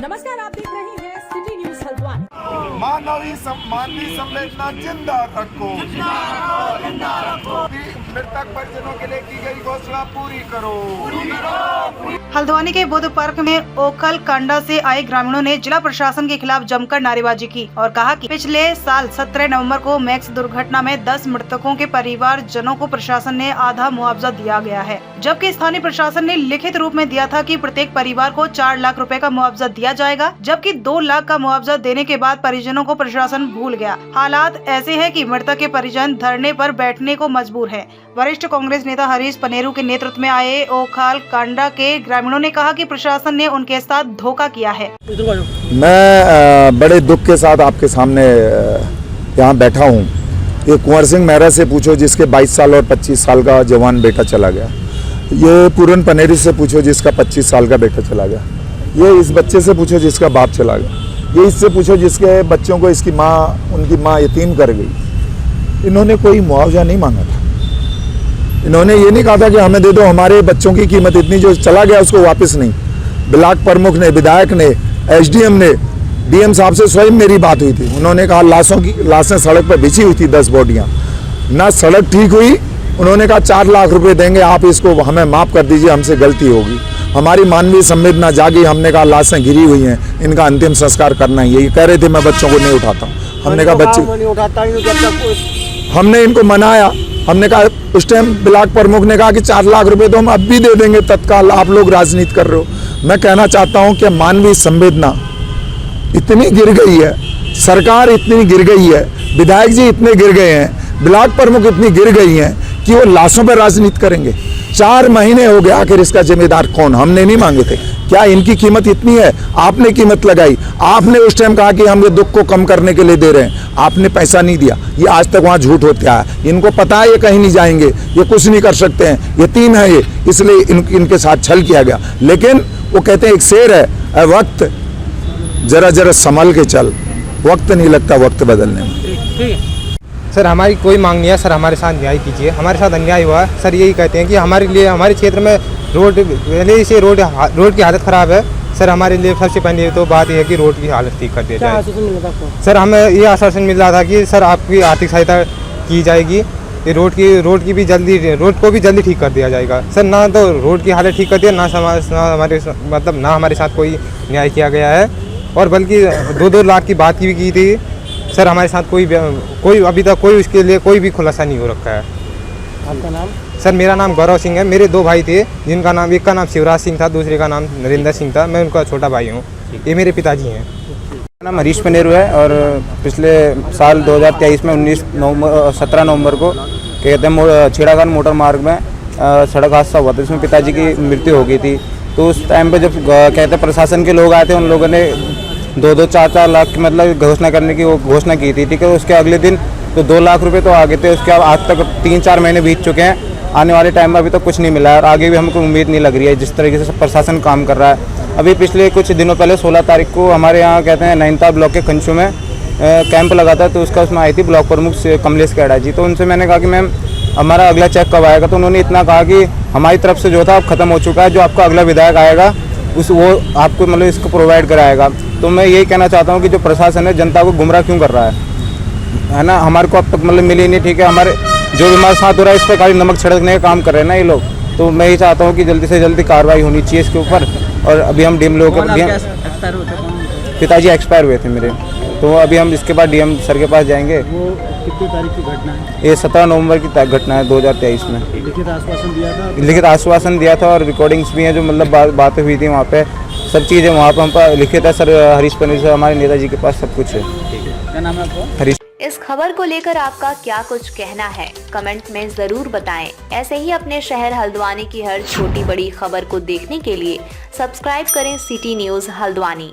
नमस्कार, आप देख रहे हैं सिटी न्यूज हल्द्वानी। मानवीय संवेदना जिंदा रखो। मृतक परिजनों के लिए की गई घोषणा पूरी करो। हल्द्वानी के बुद्ध पार्क में ओखल कांडा से आए ग्रामीणों ने जिला प्रशासन के खिलाफ जमकर नारेबाजी की और कहा कि पिछले साल 17 नवंबर को मैक्स दुर्घटना में 10 मृतकों के परिवारजनों को प्रशासन ने आधा मुआवजा दिया गया है, जबकि स्थानीय प्रशासन ने लिखित रूप में दिया था कि प्रत्येक परिवार को 4 लाख रुपए का मुआवजा दिया जाएगा, जबकि 2 लाख का मुआवजा देने के बाद परिजनों को प्रशासन भूल गया। हालात ऐसे हैं कि मृतक के परिजन धरने पर बैठने को मजबूर हैं। वरिष्ठ कांग्रेस नेता हरीश पनेरू के नेतृत्व में आए ओखल कांडा के ग्रामीणों ने कहा कि प्रशासन ने उनके साथ धोखा किया है। मैं बड़े दुख के साथ आपके सामने यहाँ बैठा हूँ। ये कुंवर सिंह मेहरा से पूछो जिसके 22 साल और 25 साल का जवान बेटा चला गया। ये पूरन पनेरी से पूछो जिसका 25 साल का बेटा चला गया। ये इस बच्चे से पूछो जिसका बाप चला गया। ये इससे पूछो जिसके बच्चों को इसकी माँ, उनकी माँ यतीम कर गई। इन्होंने कोई मुआवजा नहीं मांगा था। इन्होंने ये नहीं कहा था कि हमें दे दो, हमारे बच्चों की कीमत इतनी, जो चला गया उसको वापस नहीं। ब्लॉक प्रमुख ने, विधायक ने, एसडीएम ने, डीएम साहब से स्वयं मेरी बात हुई थी। उन्होंने कहा लाशें सड़क पर बिछी हुई थी, 10 बॉडियाँ, ना सड़क ठीक हुई। उन्होंने कहा 4 लाख रुपए देंगे, आप इसको हमें माफ़ कर दीजिए, हमसे गलती होगी। हमारी मानवीय संवेदना जागी। हमने कहा लाशें गिरी हुई हैं, इनका अंतिम संस्कार करना ही है। ये कह रहे थे मैं बच्चों को नहीं उठाता हूँ। हमने कहा बच्चे, हमने इनको मनाया। हमने कहा उस टाइम ब्लॉक प्रमुख ने कहा कि 4 लाख रुपए तो हम अब भी दे देंगे तत्काल, आप लोग राजनीति कर रहे हो। मैं कहना चाहता हूं कि मानवीय संवेदना इतनी गिर गई है, सरकार इतनी गिर गई है, विधायक जी इतने गिर गए हैं, ब्लॉक प्रमुख इतनी गिर गई हैं कि वो लाशों पर राजनीति करेंगे। 4 महीने हो गए, आखिर इसका जिम्मेदार कौन? हमने नहीं मांगे थे। क्या इनकी कीमत इतनी है? आपने कीमत लगाई। आपने उस टाइम कहा कि हम ये दुख को कम करने के लिए दे रहे हैं, आपने पैसा नहीं दिया। ये आज तक वहाँ झूठ होते आया। इनको पता है ये कहीं नहीं जाएंगे, ये कुछ नहीं कर सकते हैं, यतीम है ये, इसलिए इनके साथ छल किया गया। लेकिन वो कहते हैं एक शेर है, वक्त जरा जरा संभल के चल, वक्त नहीं लगता वक्त बदलने में। सर हमारी कोई मांग नहीं है सर, हमारे साथ न्याय कीजिए। हमारे साथ अन्याय हुआ है सर, यही कहते हैं कि हमारे लिए, हमारे क्षेत्र में पहले से रोड की हालत ख़राब है सर। हमारे लिए सबसे पहले तो बात यह है कि रोड की हालत ठीक कर दिया जाए। सर हमें ये आश्वासन मिल रहा था कि सर आपकी आर्थिक सहायता की जाएगी, ये रोड को भी जल्दी ठीक कर दिया जाएगा। सर ना तो रोड की हालत ठीक कर दिया, ना हमारे साथ कोई न्याय किया गया है, और बल्कि 2-2 लाख की बात भी की थी सर। हमारे साथ कोई अभी तक कोई उसके लिए कोई भी खुलासा नहीं हो रखा है। आपका नाम? सर मेरा नाम गौरव सिंह है। मेरे 2 भाई थे, जिनका नाम, एक का नाम शिवराज सिंह था, दूसरे का नाम नरेंद्र सिंह था। मैं उनका छोटा भाई हूँ। ये मेरे पिताजी हैं। मेरा नाम हरीश पनेरू है, और पिछले साल 2023 में 17 नवंबर को कहते हैं छेड़ागान मोटर मार्ग में सड़क हादसा हुआ था, जिसमें पिताजी की मृत्यु हो गई थी। तो उस टाइम पे जब कहते प्रशासन के लोग आए थे, उन लोगों ने 2-2, 4-4 लाख की मतलब घोषणा करने की वो घोषणा की थी, ठीक है। उसके अगले दिन तो 2 लाख रुपए तो आ गए थे। उसके आज तक 3-4 महीने बीत चुके हैं। आने वाले टाइम में अभी तक कुछ नहीं मिला है, और आगे भी हमको उम्मीद नहीं लग रही है जिस तरीके से प्रशासन काम कर रहा है। अभी पिछले कुछ दिनों पहले 16 तारीख को हमारे यहाँ कहते हैं नैनीताल ब्लॉक के खंचू में कैंप लगा था, तो उसमें आई थी ब्लॉक प्रमुख कमलेश कैडा जी। तो उनसे मैंने कहा कि मैम हमारा अगला चेक कब आएगा? तो उन्होंने इतना कहा कि हमारी तरफ से जो था अब ख़त्म हो चुका है, जो आपका अगला विधायक आएगा वो आपको मतलब इसको प्रोवाइड कराएगा। तो मैं यही कहना चाहता हूँ कि जो प्रशासन है जनता को गुमराह क्यों कर रहा है ना। हमारे को अब तक मतलब मिली नहीं, ठीक है। हमारे जो भी हमारे साथ हो रहा है इस पर खाली नमक छिड़कने का काम कर रहे हैं ना ये लोग। तो मैं यही चाहता हूँ कि जल्दी से जल्दी कार्रवाई होनी चाहिए इसके ऊपर। और अभी हम डीएम लोगों के पिताजी एक्सपायर हुए थे मेरे, तो अभी हम इसके बाद डीएम सर के पास जाएंगे। वो कितनी तारीख की घटना है? ये 17 नवंबर की घटना है 2023 में। लिखित आश्वासन दिया था? लिखित आश्वासन दिया था, और रिकॉर्डिंग्स भी हैं जो मतलब बातें हुई थी वहाँ पे, सब चीज़ें वहाँ पर हम पर लिखित है सर। हरीश पनेरू से हमारे नेताजी के पास सब कुछ है। क्या नाम है आपका? हरीश। इस खबर को लेकर आपका क्या कुछ कहना है, कमेंट में जरूर बताएं। ऐसे ही अपने शहर हल्द्वानी की हर छोटी बड़ी खबर को देखने के लिए सब्सक्राइब करें सिटी न्यूज हल्द्वानी।